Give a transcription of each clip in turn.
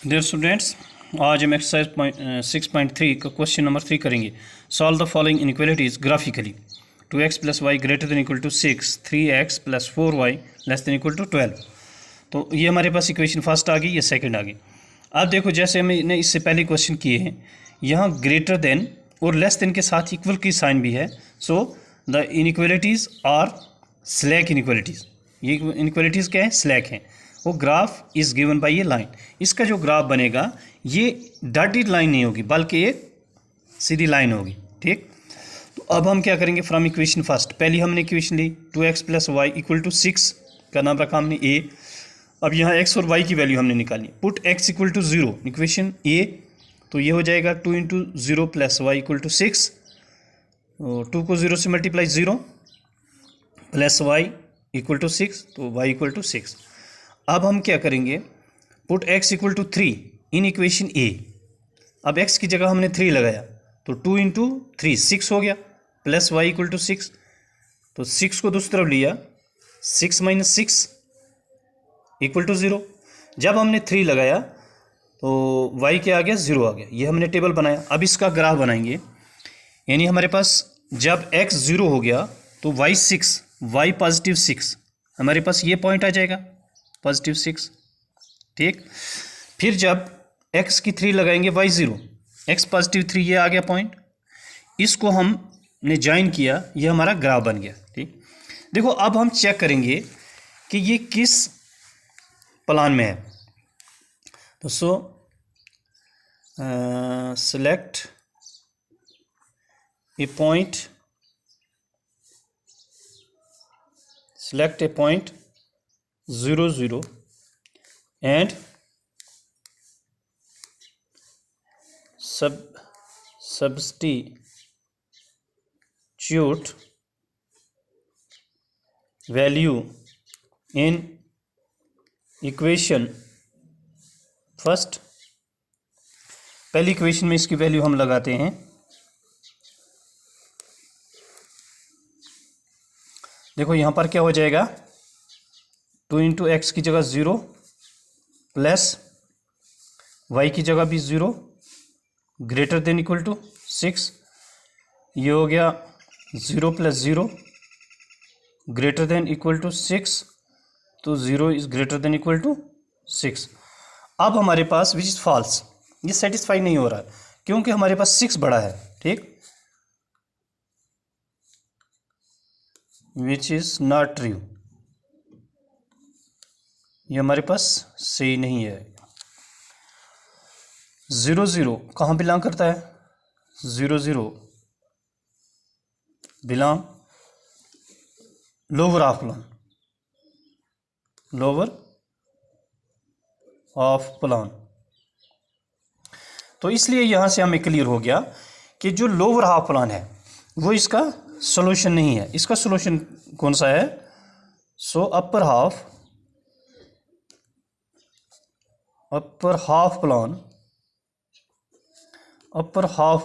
Dear students, आज हम exercise 6.3 का क्वेश्चन नंबर 3 करेंगे। Solve the following inequalities graphically. 2x plus y greater than equal to 6, 3x plus 4y less than equal to 12। तो ये हमारे पास equation first आ गई, ये सेकंड आ गई। अब देखो, जैसे हमने इससे पहले क्वेश्चन किए हैं, यहाँ ग्रेटर देन और लेस देन के साथ इक्वल की साइन भी है। So the inequalities are slack inequalities. ये इनइक्वालिटीज़ क्या है? स्लैक हैं। वो ग्राफ इज़ गिवन बाय ये लाइन। इसका जो ग्राफ बनेगा ये डॉटेड लाइन नहीं होगी बल्कि एक सीधी लाइन होगी। ठीक, तो अब हम क्या करेंगे? फ्रॉम इक्वेशन फर्स्ट, पहली हमने इक्वेशन ली 2x plus y equal to 6 का नाम रखा हमने a। अब यहाँ x और y की वैल्यू हमने निकाली। Put x equal to 0 equation a, तो ये हो जाएगा 2 into 0 plus y equal to 6। 2 को 0 से multiply 0 plus y equal to 6, तो y इक्वल टू 6। अब हम क्या करेंगे? Put x equal to 3 in equation a। अब x की जगह हमने 3 लगाया, तो 2 इंटू 3 6 हो गया, प्लस वाई इक्वल टू 6। तो 6 को दूसरी तरफ लिया, 6 माइनस 6 इक्वल टू 0। जब हमने 3 लगाया तो y क्या आ गया? 0 आ गया। ये हमने टेबल बनाया। अब इसका ग्राफ बनाएंगे, यानी हमारे पास जब x 0 हो गया तो y 6, y पॉजिटिव 6, हमारे पास ये पॉइंट आ जाएगा पॉजिटिव 6। ठीक, फिर जब x की 3 लगाएंगे y 0, x पॉजिटिव 3, ये आ गया पॉइंट। इसको हमने ज्वाइन किया, ये हमारा ग्राफ बन गया। ठीक, देखो अब हम चेक करेंगे कि ये किस प्लान में है। तो select A point, select a point 0 0 and substitute value in equation first. पहली इक्वेशन में इसकी वैल्यू हम लगाते हैं। देखो यहाँ पर क्या हो जाएगा? 2 इंटू एक्स की जगह 0 प्लस वाई की जगह भी 0 ग्रेटर देन इक्वल टू 6। ये हो गया 0 plus 0 greater than equal to 6, तो 0 is greater than equal to 6। अब हमारे पास विच इज़ फॉल्स, ये सेटिस्फाई नहीं हो रहा है क्योंकि हमारे पास 6 बड़ा है। ठीक, विच इज़ नॉट ट्रू, ये हमारे पास सही नहीं है। 0 0 कहाँ बिलोंग करता है? 0 0 belong lower of plan, lower of plan. तो इसलिए यहाँ से हमें क्लियर हो गया कि जो लोअर हाफ प्लान है वो इसका सॉल्यूशन नहीं है। इसका सॉल्यूशन कौन सा है? So upper half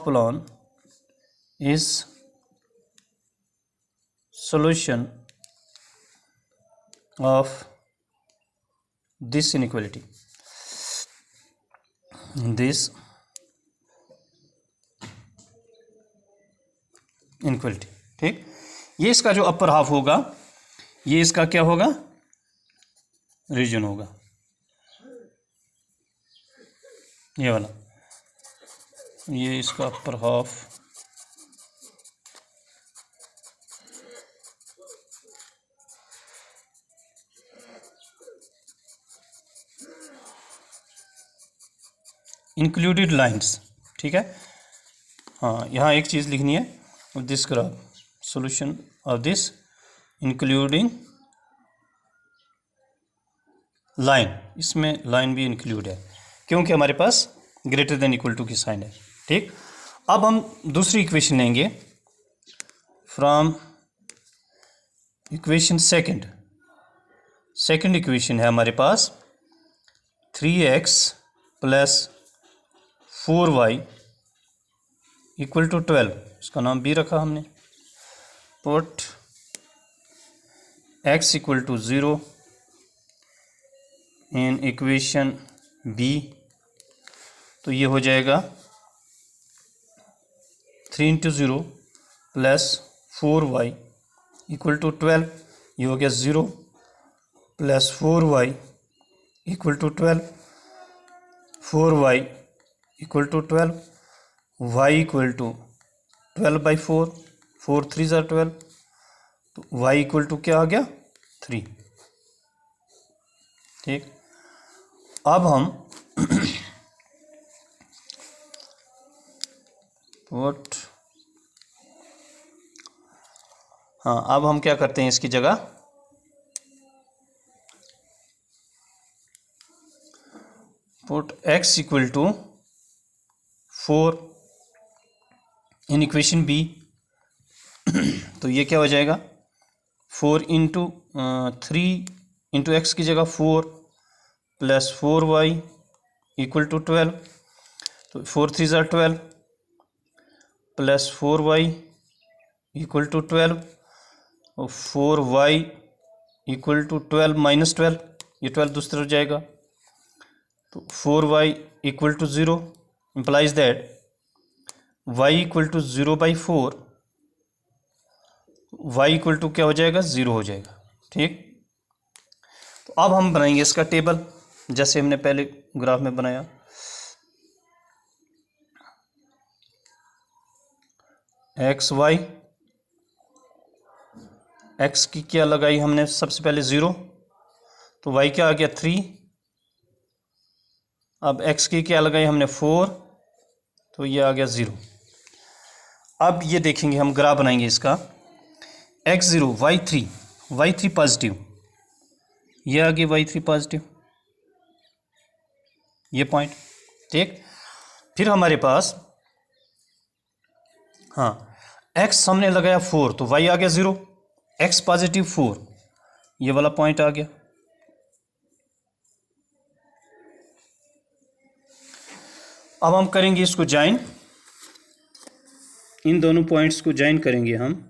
plane is solution of this inequality, ठीक, ये इसका जो अपर हाफ होगा, ये इसका क्या होगा? रीजन होगा, ये वाला, ये इसका अपर हाफ। इंक्लूडेड लाइंस, ठीक है। हाँ, यहाँ एक चीज़ लिखनी है, this graph solution of this including line, इसमें लाइन भी इंक्लूड है क्योंकि हमारे पास ग्रेटर देन इक्वल टू की साइन है। ठीक, अब हम दूसरी इक्वेशन लेंगे फ्रॉम इक्वेशन सेकंड इक्वेशन है हमारे पास 3x plus 4y equal to 12, इसका नाम b रखा हमने। Put x equal to 0 in equation B तो ये हो जाएगा 3 into 0 plus 4y equal to 12। ये हो गया 0 plus 4y equal to 12, 4y equal to 12, y equal to 12/4, 4 3 ज़ा 12, तो y इक्वल टू क्या आ गया 3। ठीक, अब हम व्हाट हाँ, अब हम क्या करते हैं इसकी जगह put x equal to 4 in equation b. तो ये क्या हो जाएगा 4 इंटू 3 इंटू एक्स की जगह 4 प्लस 4y इक्वल टू 12, तो 4 3 ज़ा 12 प्लस 4y इक्वल टू 12 और 4y इक्वल टू 12 माइनस 12, ये 12 दूसरी तरफ जाएगा, तो 4y equal to 0 implies that y equal to 0/4, y equal to क्या हो जाएगा 0 हो जाएगा। ठीक, तो अब हम बनाएंगे इसका टेबल जैसे हमने पहले ग्राफ में बनाया। एक्स वाई, एक्स की क्या लगाई हमने सबसे पहले 0, तो y क्या आ गया 3। अब x की क्या लगाई हमने 4, तो ये आ गया 0। अब ये देखेंगे हम ग्राफ बनाएंगे इसका x0 y3, y3 पॉजिटिव, ये आ गया y3 पॉजिटिव, ये पॉइंट। ठीक, फिर हमारे पास हाँ x हमने लगाया 4, तो y आ गया 0, x पॉजिटिव 4, ये वाला पॉइंट आ गया। अब हम करेंगे इसको ज्वाइन, इन दोनों पॉइंट्स को ज्वाइन करेंगे हम।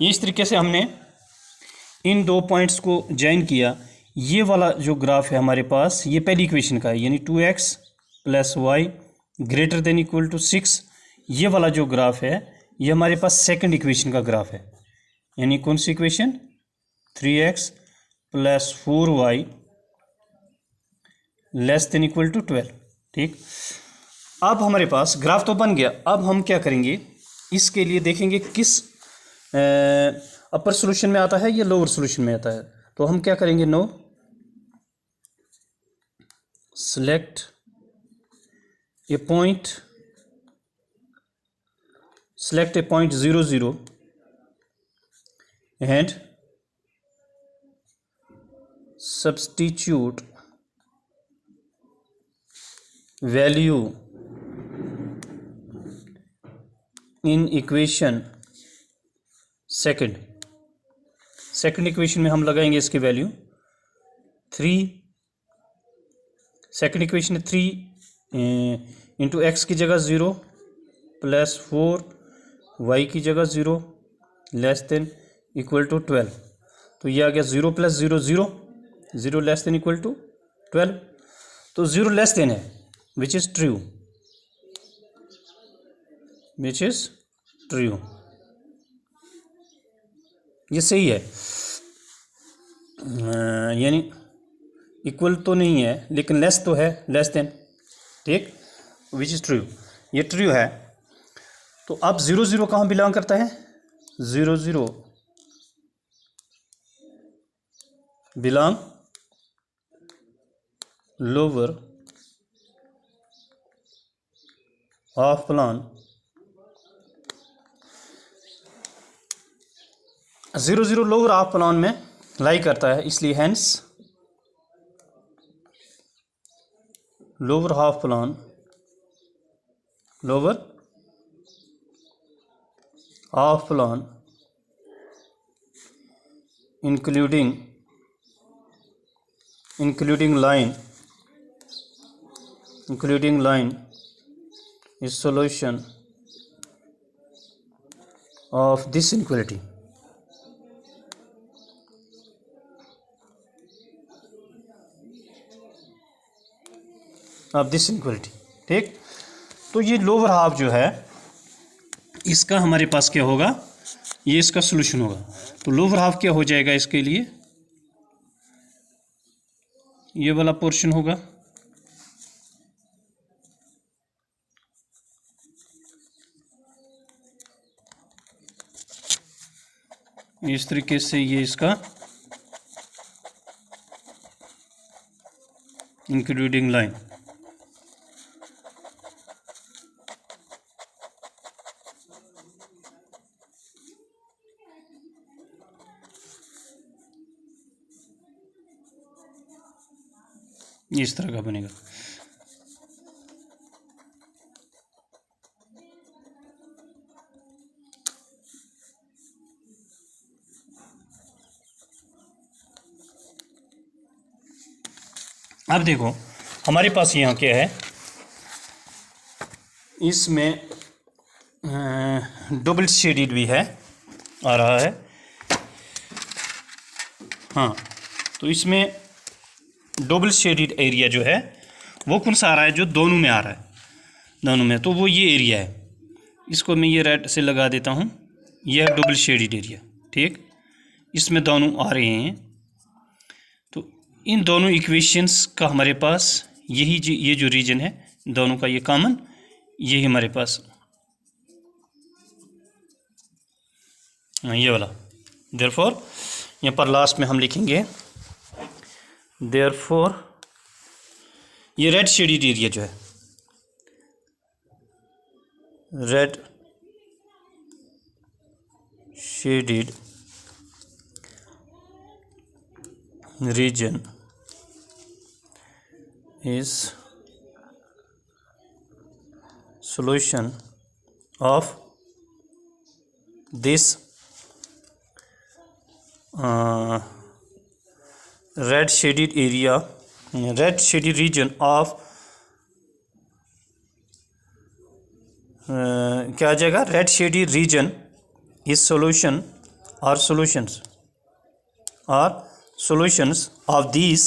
ये इस तरीके से हमने इन दो पॉइंट्स को ज्वाइन किया। ये वाला जो ग्राफ है हमारे पास, ये पहली इक्वेशन का है, यानी 2x plus y greater than equal to 6। ये वाला जो ग्राफ है ये हमारे पास सेकंड इक्वेशन का ग्राफ है, यानी कौन सी equation 3x plus 4y less than equal to 12। ठीक, अब हमारे पास ग्राफ तो बन गया। अब हम क्या करेंगे, इसके लिए देखेंगे किस अपर सॉल्यूशन में आता है या लोअर सॉल्यूशन में आता है। तो हम क्या करेंगे, no select a point 0 0 and substitute value in equation second equation में हम लगाएंगे इसकी value 3। Second equation 3 into x की जगह 0 प्लस 4 वाई की जगह 0 लेस देन इक्वल टू 12, तो ये आ गया 0 plus 0 0, 0 less than equal to 12, तो 0 लेस देन है विच इज़ ट्रू, ये सही है, यानी इक्वल तो नहीं है लेकिन लेस तो है, लेस देन। ठीक, विच इज़ ट्रू, ये ट्रू है। तो अब 0 0 कहाँ बिलोंग करता है, 0 0 belong lower half plan, 0 0 lower half plan में लाई करता है, इसलिए hence lower half plan including including line is solution of this inequality. ठीक, तो ये लोअर हाफ जो है इसका हमारे पास क्या होगा, ये इसका सॉल्यूशन होगा। तो लोअर हाफ क्या हो जाएगा इसके लिए, ये वाला पोर्शन होगा, इस तरीके से ये इसका इंक्लूडिंग लाइन। इस तरह का बनेगा। अब देखो हमारे पास यहाँ क्या है, इसमें डबल शेडेड भी है, आ रहा है। हाँ, तो इसमें डबल शेडेड एरिया जो है वो कौन सा आ रहा है, जो दोनों में आ रहा है, दोनों में। तो वो ये एरिया है, इसको मैं ये रेड से लगा देता हूँ, यह है डबल शेडेड एरिया। ठीक, इसमें दोनों आ रहे हैं। तो इन दोनों इक्वेशंस का हमारे पास यही ये जो रीजन है दोनों का, ये कॉमन, यही हमारे पास ये वाला। देयरफॉर यहाँ पर लास्ट में हम लिखेंगे देयरफॉर ये रेड शेडेड एरिया जो है, red shaded region is solution of this red shaded area, red shaded region of क्या आ जाएगा, red shaded region is solution और solutions of these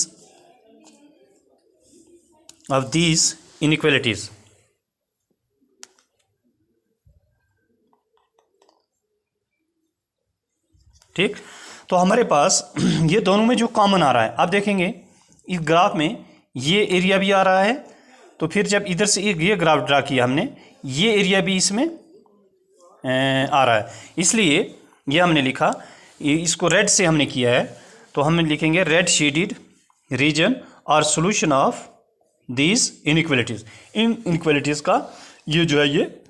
inequalities। ठीक, तो हमारे पास ये दोनों में जो कॉमन आ रहा है, आप देखेंगे इस ग्राफ में ये एरिया भी आ रहा है, तो फिर जब इधर से ये ग्राफ ड्रा किया हमने, ये एरिया भी इसमें आ रहा है, इसलिए ये हमने लिखा, इसको रेड से हमने किया है, तो हम लिखेंगे रेड शेडेड रीजन और solution of these inequalities. In inequalities का ये जो है, ये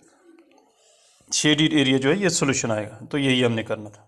शेडेड एरिया जो है ये सॉल्यूशन आएगा। तो यही हमने करना था।